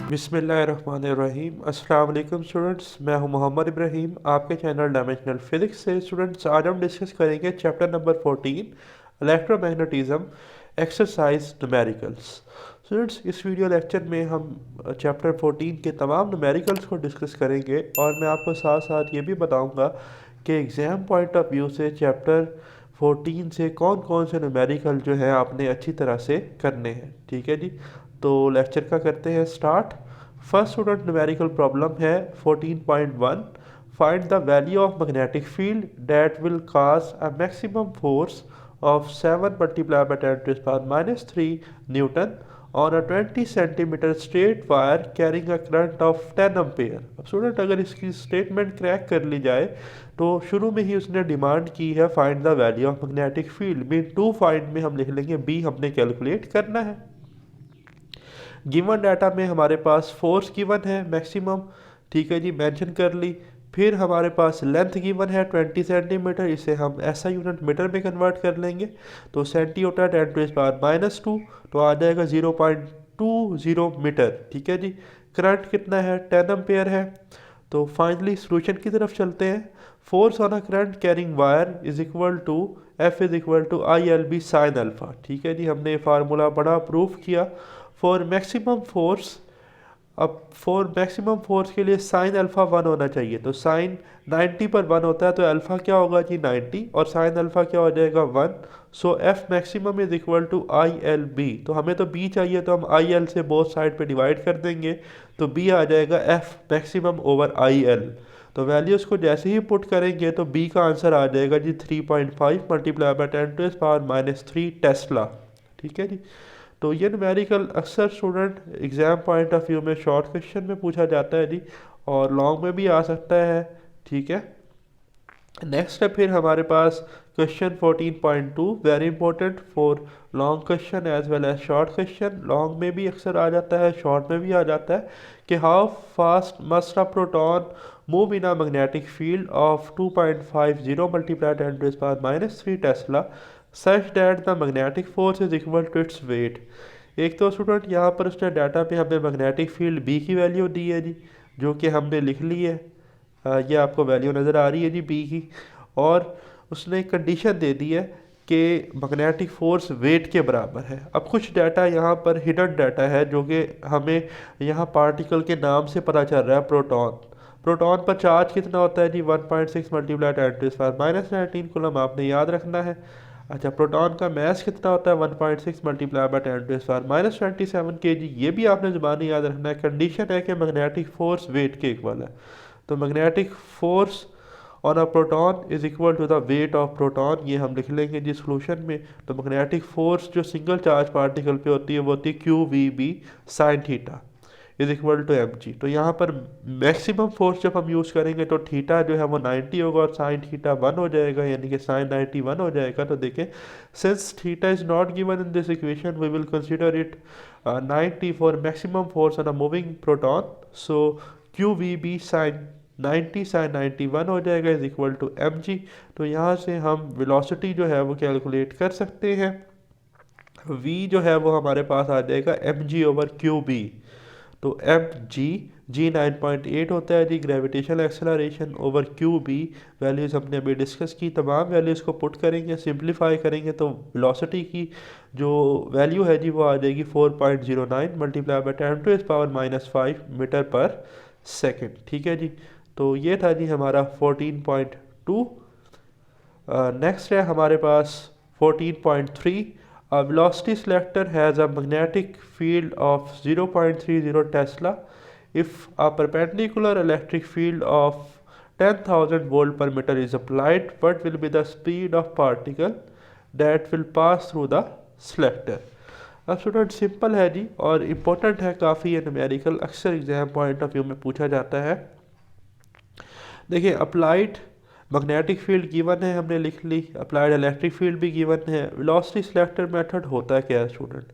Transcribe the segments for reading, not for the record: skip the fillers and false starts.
बिस्मिल्लाहिर्रहमानिर्रहीम। अस्सलाम वालेकुम स्टूडेंट्स, मैं हूं मोहम्मद इब्राहीम आपके चैनल डायमेंशनल फिज़िक्स से। स्टूडेंट्स, आज हम डिस्कस करेंगे chapter number 14 electromagnetism, exercise numericals. Students, इस वीडियो लेक्चर में हम चैप्टर 14 के तमाम न्यूमेरिकल्स को डिस्कस करेंगे और मैं आपको साथ साथ ये भी बताऊंगा कि एग्ज़ाम पॉइंट ऑफ व्यू से चैप्टर 14 से कौन कौन से न्यूमेरिकल जो है आपने अच्छी तरह से करने हैं। ठीक है जी, तो लेक्चर का करते हैं start. First student numerical problem है 14.1। Find the value of magnetic field that will cause a maximum force of 7 multiply by 10⁻³ Newton on a 20 centimetre straight wire carrying a current of 10 ampere. अब student, अगर इसकी statement crack कर ली जाए तो शुरू में ही उसने डिमांड की है find the value of magnetic field. Mean to find में हम लिख लेंगे बी हमने कैलकुलेट करना है। गिवन डाटा में हमारे पास फोर्स गिवन है मैक्सिमम, ठीक है जी, मेंशन कर ली। फिर हमारे पास लेंथ गिवन है 20 सेंटीमीटर, इसे हम ऐसा यूनिट मीटर में कन्वर्ट कर लेंगे तो सेंटी होता है 10⁻⁻2, तो आ जाएगा 0.20 मीटर। ठीक है जी। करंट कितना है? 10 एम्पेयर है। तो फाइनली सॉल्यूशन की तरफ चलते हैं। Force on a current carrying wire is equal to F is equal to I L B sine alpha. ठीक है जी, हमने ये फार्मूला बड़ा प्रूफ किया। फॉर मैक्सिमम फोर्स, अब फॉर मैक्सिमम फोर्स के लिए साइन अल्फा 1 होना चाहिए, तो साइन 90 पर 1 होता है तो अल्फा क्या होगा जी 90, और साइन अल्फा क्या हो जाएगा 1। So F maximum is equal to I L B. तो हमें तो बी चाहिए तो हम आई एल से बोथ साइड पे डिवाइड कर देंगे, तो बी आ जाएगा F maximum over I L. तो वैल्यूज़ को जैसे ही पुट करेंगे तो बी का आंसर आ जाएगा जी 3.5 मल्टीप्लाई बाय 10⁻³ टेस्ला। ठीक है जी। तो ये न्यूमेरिकल अक्सर student exam point of view में शॉर्ट क्वेश्चन में पूछा जाता है जी, और लॉन्ग में भी आ सकता है। ठीक है। नेक्स्ट है फिर हमारे पास question 14.2, very important for long question as well as short question. Long में भी अक्सर आ जाता है, शॉर्ट में भी आ जाता है कि how fast must a proton move in a magnetic field of 2.50 multiply 10⁻³ tesla such that the magnetic force is equal to its weight. एक तो स्टूडेंट यहाँ पर उसने डाटा पे हमें मैग्नेटिक फील्ड बी की वैल्यू दी है जी, जो कि हमने लिख ली है। ये आपको वैल्यू नज़र आ रही है जी बी की, और उसने एक कंडीशन दे दी है कि मैग्नेटिक फोर्स वेट के बराबर है। अब कुछ डाटा यहाँ पर हिडन डाटा है जो कि हमें यहाँ पार्टिकल के नाम से पता चल रहा है। प्रोटॉन, प्रोटॉन पर चार्ज कितना होता है जी 1.6 मल्टीप्लाई 10⁻⁻19 कूलम, आपने याद रखना है। अच्छा, प्रोटॉन का मास कितना होता है 1.6 मल्टीप्लाई बाय 10⁻⁻27 kg, ये भी आपने ज़ुबानी याद रखना है। कंडीशन है कि मैग्नेटिक फोर्स वेट के इक्वल है, तो magnetic force on a proton is equal to the weight of proton, ये हम लिख लेंगे जी सोल्यूशन में। तो मैग्नेटिक फोर्स जो सिंगल चार्ज पार्टिकल पे होती है वो होती है Q V B sine theta is equal to M G. तो यहाँ पर मैक्सिमम फोर्स जब हम यूज़ करेंगे तो थीटा जो है वो 90 होगा और साइन थीटा 1 हो जाएगा, यानी कि साइन 91 हो जाएगा। तो देखें, since theta is not given in this equation we will consider it 90 for maximum force on a moving proton. So Q V B sine 90 sine 91 हो जाएगा is equal to M G. तो यहाँ से हम वेलोसिटी जो है वो calculate कर सकते हैं। v जो है वो हमारे पास आ जाएगा M G over Q B. तो एम जी 9.8 होता है G gravitational acceleration over Q B. Values हमने अभी डिस्कस की, तमाम वैल्यूज़ को पुट करेंगे, सिंप्लीफाई करेंगे तो वेलोसिटी की जो वैल्यू है जी वो आ जाएगी 4.09 मल्टीप्लाई बाय 10⁻⁻5 मीटर पर सेकेंड। ठीक है जी। तो ये था जी हमारा 14.2। नेक्स्ट है हमारे पास 14.3। A velocity selector has a magnetic field of 0.30 Tesla. If a perpendicular electric field of 10,000 volt per meter is applied, what will be the speed of particle that will pass through the selector? अब student simple है जी और important है काफ़ी, ये numerical अक्सर exam point of view में पूछा जाता है। देखिए, अप्लाइड मैग्नेटिक फील्ड गिवन है, हमने लिख ली। अप्लाइड इलेक्ट्रिक फील्ड भी गिवन है। वेलोसिटी सिलेक्टर मेथड होता है क्या है स्टूडेंट?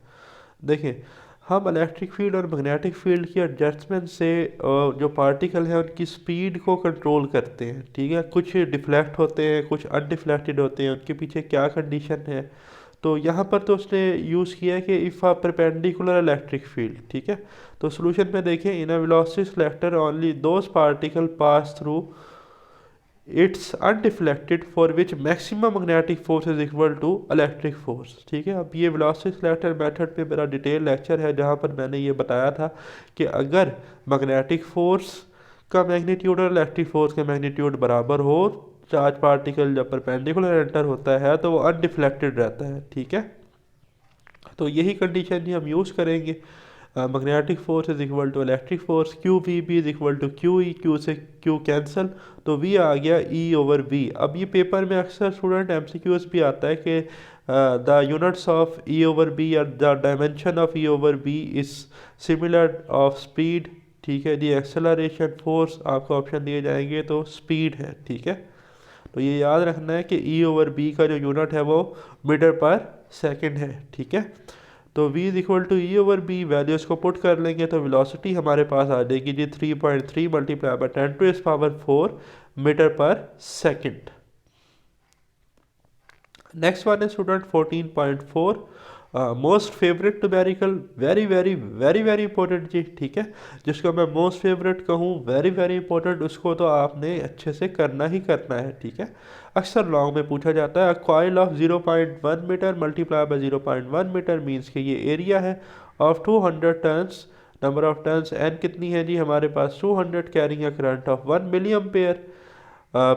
देखिए, हम इलेक्ट्रिक फील्ड और मैग्नेटिक फील्ड की एडजस्टमेंट से जो पार्टिकल हैं उनकी स्पीड को कंट्रोल करते हैं। ठीक है, कुछ डिफ्लेक्ट होते हैं, कुछ अनडिफ्लेक्टेड होते हैं, उनके पीछे क्या कंडीशन है। तो यहाँ पर तो उसने यूज़ किया है कि if a perpendicular electric field, ठीक है। तो सोल्यूशन में देखें, in a velocity selector only those particle pass through its undeflected for which maximum magnetic force is equal to electric force, ठीक है। अब ये वेलोसिटी सिलेक्टर मेथड पे मेरा डिटेल लेक्चर है जहाँ पर मैंने ये बताया था कि अगर मैग्नेटिक फोर्स का मैग्नीट्यूड और इलेक्ट्रिक फोर्स का मैग्नीट्यूड बराबर हो, चार्ज पार्टिकल जब परपेंडिकुलर एंटर होता है तो वो अनडिफ्लेक्टेड रहता है, ठीक है। तो यही कंडीशन ही हम यूज़ करेंगे। Magnetic force is equal to electric force, Q V B is equal to Q E, Q से क्यू कैंसिल, तो वी आ गया ई ओवर वी। अब ये पेपर में अक्सर स्टूडेंट एमसीक्यूज भी आता है कि the units of E over B या the dimension of E over B is similar of speed, ठीक है जी। एक्सेलरेशन फोर्स आपको ऑप्शन दिए जाएंगे तो स्पीड है, ठीक है। तो ये याद रखना है कि ई ओवर बी का जो यूनिट है वो मीटर पर सेकंड है, ठीक है। तो v is equal to E over B, values को पुट कर लेंगे तो वेलोसिटी हमारे पास आ जाएगी जी 3.3 multiply by 10⁴ metre per second. Next one है student 14.4, most favourite numerical, very very very very important जी, ठीक है। जिसको मैं मोस्ट फेवरेट कहूँ, वेरी वेरी इंपॉर्टेंट, उसको तो आपने अच्छे से करना ही करना है, ठीक है। अक्सर लॉन्ग में पूछा जाता है coil of 0.1 metre multiply by 0.1 metre means कि ये एरिया है of 200 turns, number of turns N कितनी है जी हमारे पास 200, carrying a current of 1 milli ampere,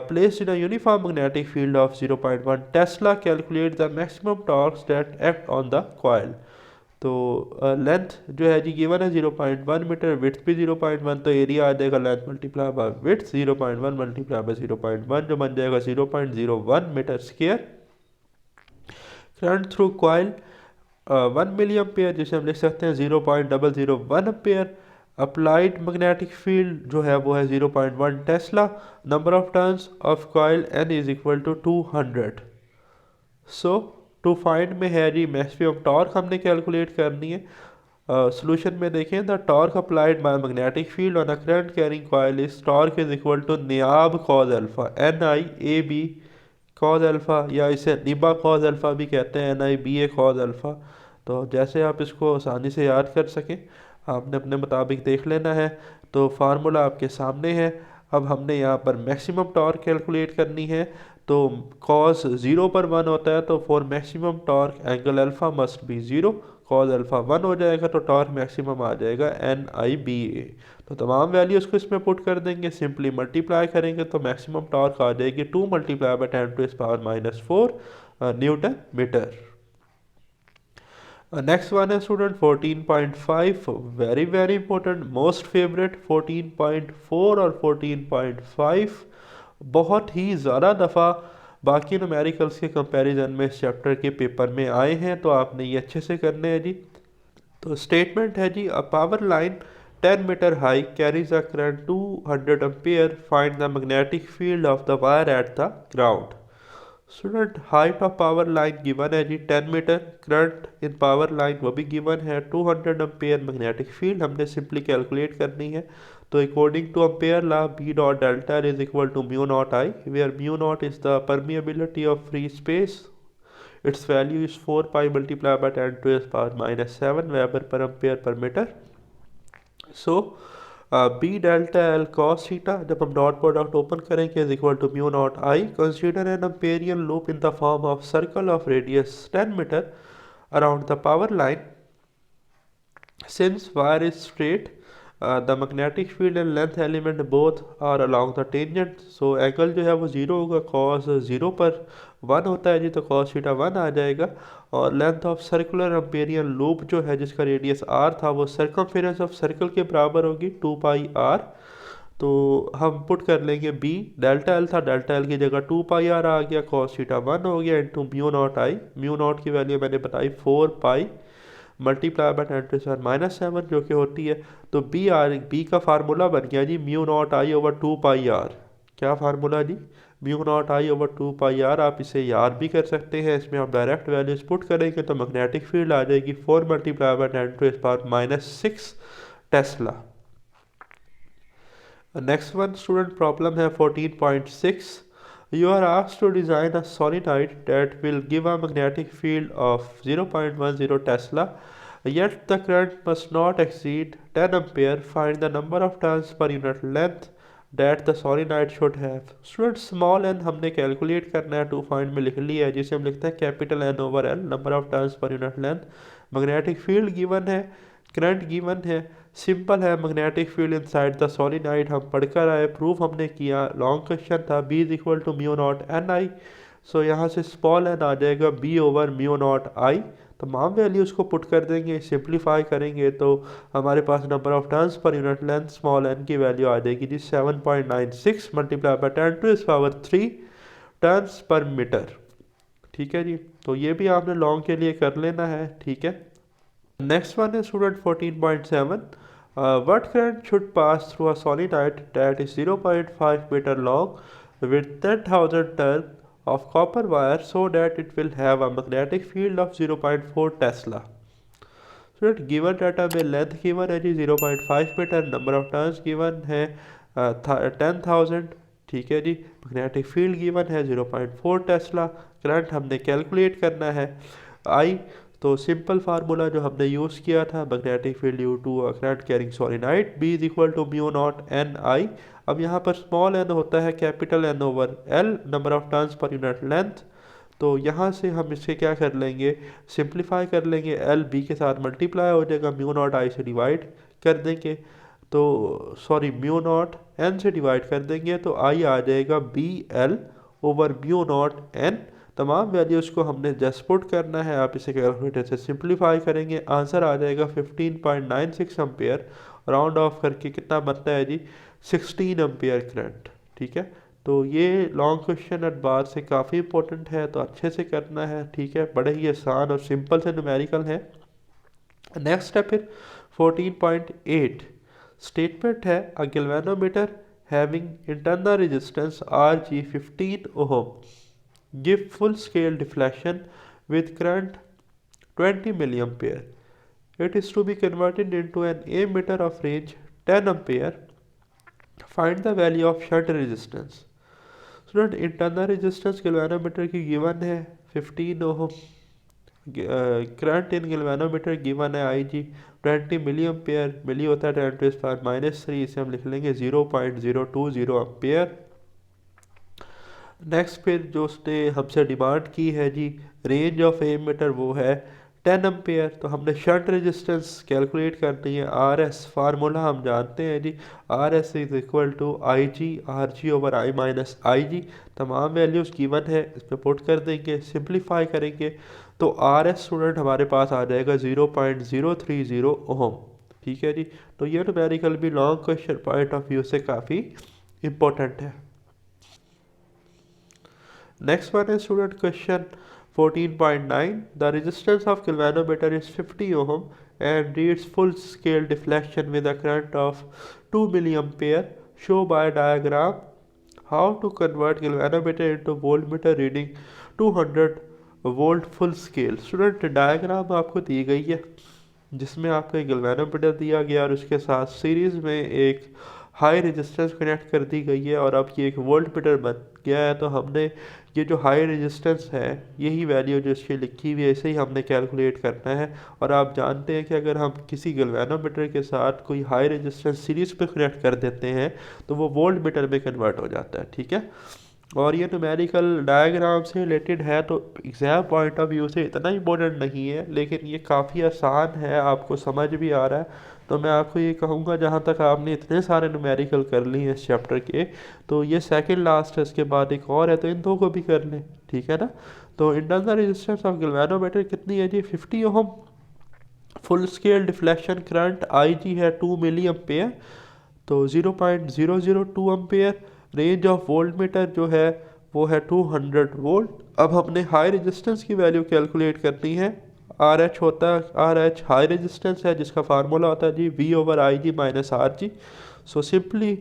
placed in a uniform magnetic field of 0.1 Tesla, calculate the maximum torques that act on the coil। तो length जो है जी given है 0.1 metre, width भी 0.1, तो एरिया आ जाएगा length multiply by width 0.1 multiply by 0.1 जो बन जाएगा 0.01 metre square. Current through coil 1 milli ampere, जिसे हम लिख सकते हैं 0.001 एम्पेयर। अप्लाइड मैग्नेटिक फील्ड जो है वो है 0.1 tesla, number of turns of coil N is equal to 200। So to find में है जी मैक्सिमम टॉर्क हमने कैलकुलेट करनी है। सोल्यूशन में देखें, the torque applied by magnetic field on a current carrying coil is torque is equal to नियाब cos alpha, NIAB cos alpha, या इसे निबा कॉज अल्फा भी कहते हैं, NIBA कॉज अल्फा। तो जैसे आप इसको आसानी से याद कर सकें आपने अपने मुताबिक देख लेना है। तो फार्मूला आपके सामने है। अब हमने यहाँ पर मैक्सिमम टॉर्क कैलकुलेट करनी है, तो कॉस 0 पर 1 होता है, तो for maximum torque angle alpha must be 0, cos alpha 1 हो जाएगा तो टॉर्क मैक्सिमम आ जाएगा NIBA। तो तमाम वैल्यूज़ को इसमें पुट कर देंगे, सिंपली मल्टीप्लाई करेंगे तो मैक्सिमम टॉर्क आ जाएगी 2 multiply by 10⁻⁻⁴ newton metre. Next one है student 14.5, very very important, most favourite 14.4 और 14.5 बहुत ही ज़्यादा दफ़ा बाकी न्यूमेरिकल्स के कंपैरिजन में इस चैप्टर के पेपर में आए हैं, तो आपने ये अच्छे से करने हैं जी। तो स्टेटमेंट है जी, a power line 10 metre high carries a current 200 ampere, find the magnetic field of the wire at the ground. Student height of power line given है जी 10 metre, current in power line वो भी given है 200 ampere, magnetic field हमने simply calculate करनी है। तो according to Ampere law B dot delta is equal to mu not I, where mu not is the permeability of free space, it's value is 4 pi multiply by 10⁻⁻7 weber per ampere per metre. So B delta L cos theta, जब हम dot product open करेंगे is equal to mu not I, consider an Amperian loop in the form of circle of radius 10 metre around the power line, since wire is straight the magnetic field and length element both are along the tangent. So angle जो है वो 0 होगा, cos 0 पर 1 होता है जी, तो cos theta 1 आ जाएगा। और length of circular Amperian loop जो है जिसका रेडियस r था वो सर्कमफेरेंस ऑफ सर्कल के बराबर होगी 2 पाई r। तो हम पुट कर लेंगे b, डेल्टा एल था, डेल्टा एल की जगह 2 पाई r आ गया, कॉस थीटा 1 हो गया into mu not I, mu naught की वैल्यू मैंने बताई 4 पाई मल्टीप्लाई बाय 10⁻⁻7 जो कि होती है। तो बी का फार्मूला बन गया जी mu not I over 2 pi r। क्या फार्मूला जी, mu not I over 2 pi r। आप इसे याद भी कर सकते हैं, इसमें आप डायरेक्ट वैल्यूज पुट करेंगे तो मैग्नेटिक फील्ड आ जाएगी 4 multiply by 10⁻⁻6 Tesla. Next one student problem है 14.6, You are asked to design a solenoid that will give a magnetic field of 0.10 Tesla, yet the current must not exceed 10 ampere. Find the number of turns per unit length that the solenoid should have. Student small n हमने calculate करना है, two point में लिख लिया है, जिसे हम लिखते हैं capital N over L, number of turns per unit length. Magnetic field given है, करंट गिवन है, सिंपल है। Magnetic field inside the solenoid हम पढ़कर आए, प्रूफ हमने किया, लॉन्ग क्वेश्चन था। B is equal to mu nought N I. So यहाँ से स्मॉल एन आ जाएगा B over mu not I. तमाम वैल्यूज़ को पुट कर देंगे, सिंप्लीफाई करेंगे तो हमारे पास number of turns per unit length small N की वैल्यू आ जाएगी जी 7.96 multiply by 10⁻³ turns per metre. ठीक है जी, तो ये भी आपने लॉन्ग के लिए कर लेना है। ठीक है, नेक्स्ट वन है student 14.7। What current should pass through a solenoid that is 0.5 meter long with 10,000 turns of copper wire so that it will have a magnetic field of 0.4 Tesla? Student given data में length given है जी 0.5 metre, number of turns given है 10,000। ठीक है जी, magnetic field given है 0.4 Tesla, current हमने calculate करना है आई। तो सिंपल फार्मूला जो हमने यूज़ किया था, magnetic field due to current carrying solenoid B is equal to mu nought N I. अब यहाँ पर स्मॉल n होता है capital N over L, number of turns per unit length. तो यहाँ से हम इसके क्या कर लेंगे, सिंप्लीफाई कर लेंगे, L B के साथ मल्टीप्लाई हो जाएगा, म्यू नॉट आई से डिवाइड कर देंगे, तो सॉरी म्यू नॉट n से डिवाइड कर देंगे तो आई आ जाएगा BL over mu not n। तमाम वैल्यूज़ को हमने जस्ट पुट करना है, आप इसे कैलकुलेटर से सिंप्लीफाई करेंगे, आंसर आ जाएगा 15.96 एम्पेयर। राउंड ऑफ करके कितना बनता है जी 16 एम्पेयर करंट। ठीक है, तो ये लॉन्ग क्वेश्चन एट बार से काफ़ी इंपॉर्टेंट है, तो अच्छे से करना है। ठीक है, बड़े ही आसान और सिंपल से न्यूमेरिकल है। नेक्स्ट है फिर 14.8। स्टेटमेंट है a galvanometer having internal resistance RG 15 ohm give full scale deflection with current 20 milliampere. It is to be converted into an ammeter of range 10 ampere. Find the value of shunt resistance. Student internal resistance galvanometer की given है 15 ओम, current in galvanometer given है IG 20 मिली ampere, मिली होता है 10⁻⁻3, इसे हम लिख लेंगे 0.020 ampere. Next फिर जो उसने हमसे डिमांड की है जी रेंज ऑफ एमीटर, वो है 10 एम्पेयर। तो हमने शंट रेजिस्टेंस कैलकुलेट करनी है, RS फार्मूला हम जानते हैं जी, RS is equal to IG RG over I minus IG। तमाम वैल्यूज़ गिवन है, इस पर पुट कर देंगे, सिंप्लीफाई करेंगे तो RS स्टूडेंट हमारे पास आ जाएगा 0.030 ओम। ठीक है जी, तो ये न्यूमेरिकल भी long question point of view से काफ़ी इम्पोर्टेंट है। Next one is student question 14.9. The resistance of galvanometer is 50 ohm and reads full scale deflection with a current of 2 milliampere. Show by diagram how to convert galvanometer into voltmeter reading 200 volt full scale. Student diagram आपको दी गई है जिसमें आपको एक galvanometer दिया गया और उसके साथ सीरीज़ में एक हाई रेजिस्टेंस कनेक्ट कर दी गई है और अब ये एक वोल्ट मीटर बन गया है। तो हमने ये जो हाई रेजिस्टेंस है, यही वैल्यू जो इसकी लिखी हुई है, इसे ही हमने कैलकुलेट करना है। और आप जानते हैं कि अगर हम किसी गैल्वेनोमीटर के साथ कोई हाई रेजिस्टेंस सीरीज़ पे कनेक्ट कर देते हैं तो वो वोल्ट मीटर में कन्वर्ट हो जाता है। ठीक है, और ये न्यूमेरिकल डायग्राम से रिलेटेड है, तो एग्ज़ाम पॉइंट ऑफ व्यू से इतना इंपॉर्टेंट नहीं है, लेकिन ये काफ़ी आसान है, आपको समझ भी आ रहा है। तो मैं आपको ये कहूँगा, जहाँ तक आपने इतने सारे न्यूमेरिकल कर लिए हैं इस चैप्टर के, तो ये सेकंड लास्ट है, इसके बाद एक और है, तो इन दो को भी कर लें। ठीक है ना, तो इंटरनल रेजिस्टेंस ऑफ गैल्वेनोमीटर कितनी है जी 50 ohm. Full scale deflection current IG है 2 मिली एम्पेयर, तो 0.002 ampere. Range of voltmeter जो है वो है 200 वोल्ट। अब हमने हाई रेजिस्टेंस की वैल्यू कैलकुलेट करनी है, RH होता है, RH हाई रेजिस्टेंस है जिसका फार्मूला होता है जी V over IG minus RG। So simply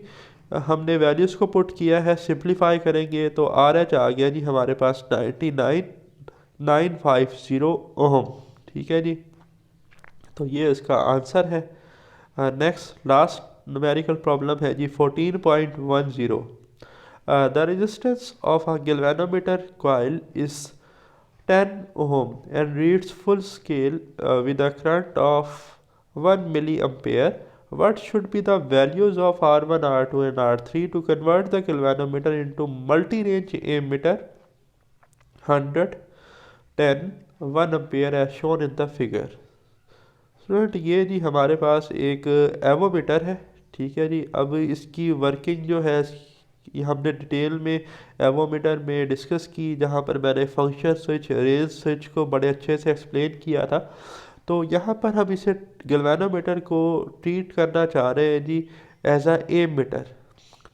हमने वैल्यूज़ को पुट किया है, सिंप्लीफाई करेंगे तो RH आ गया जी हमारे पास 99,950 ओम। ठीक है जी, तो ये इसका आंसर है। नेक्स्ट लास्ट न्यूमेरिकल प्रॉब्लम है जी 14.10। The resistance of a galvanometer coil is 10 ohm and reads full scale with a current of 1 milliampere. What should be the values of R1, R2 and R3 to convert the galvanometer into multi-range ammeter? 100, 10, 1 ampere as shown in the figure. Student ये जी हमारे पास एक avometer है, ठीक है जी। अब इसकी working जो है ये हमने डिटेल में एवोमीटर में डिस्कस की, जहाँ पर मैंने फंक्शन स्विच, रेंज स्विच को बड़े अच्छे से एक्सप्लेन किया था। तो यहाँ पर हम इसे गैल्वेनोमीटर को ट्रीट करना चाह रहे हैं जी एज अ एमीटर,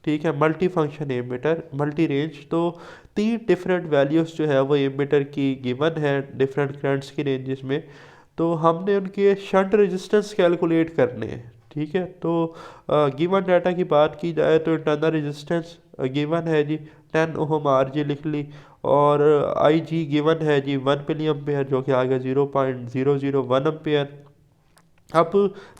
ठीक है, multi function ammeter, multi range. तो 3 डिफरेंट वैल्यूज़ जो है वो एमीटर की गिवन है डिफरेंट करंट्स की रेंजेस में। तो हमने उनके शंट रेजिस्टेंस कैलकुलेट करने हैं, ठीक है। तो गिवन डाटा की बात की जाए तो इंटरनल रेजिस्टेंस गिवन है जी 10 ओम आर जी लिख ली, और आई जी गिवन है जी 1 मिली एम्पेयर जो कि आ गया 0.001 एम्पेयर। अब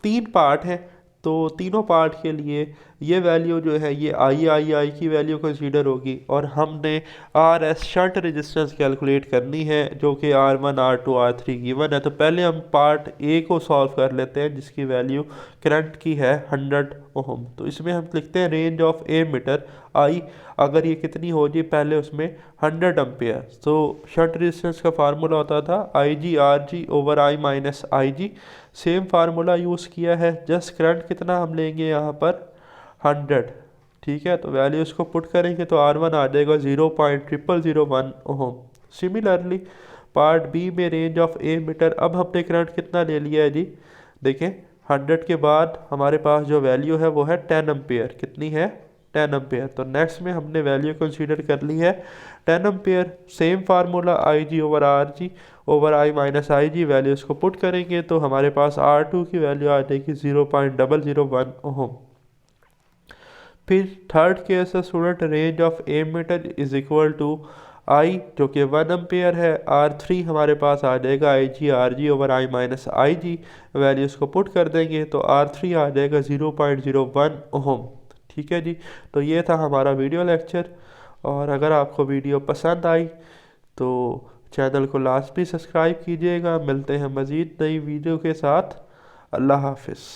3 पार्ट हैं, तो तीनों पार्ट के लिए ये वैल्यू जो है ये आई की वैल्यू कंसीडर होगी, और हमने R S shunt resistance calculate करनी है जो कि R1, R2, R3 गिवन है। तो पहले हम पार्ट ए को सॉल्व कर लेते हैं जिसकी वैल्यू करंट की है 100 ओम। तो इसमें हम लिखते हैं रेंज ऑफ ए मीटर आई, अगर ये कितनी हो जी, पहले उसमें 100 एम्पेयर। तो शंट रेजिस्टेंस का फार्मूला होता था I G R G over I minus I G, same formula use किया है। जस्ट करंट कितना हम लेंगे यहाँ पर 100, ठीक है। तो वैल्यूज़ को पुट करेंगे तो R1 आ जाएगा 0.0001 ओम। सिमिलरली पार्ट बी में रेंज ऑफ ए मीटर, अब हमने करंट कितना ले लिया है जी, देखें 100 के बाद हमारे पास जो वैल्यू है वो है 10 एम्पेयर। कितनी है? 10 एम्पेयर। तो नेक्स्ट में हमने वैल्यू कंसीडर कर ली है 10 ampere. Same formula I G over R G over I minus I G, values को पुट करेंगे तो हमारे पास R2 की वैल्यू आ जाएगी 0.001 ओम। फिर थर्ड केस है student, range of ammeter is equal to I जो कि 1 एम्पेयर है, R3 हमारे पास आ जाएगा I G over I minus I G, values को पुट कर देंगे तो R3 आ जाएगा 0.01 ओम, ठीक है जी। तो ये था हमारा वीडियो लेक्चर, और अगर आपको वीडियो पसंद आई तो चैनल को लाजमी सब्सक्राइब कीजिएगा। मिलते हैं मज़ीद नई वीडियो के साथ। अल्लाह हाफिज़।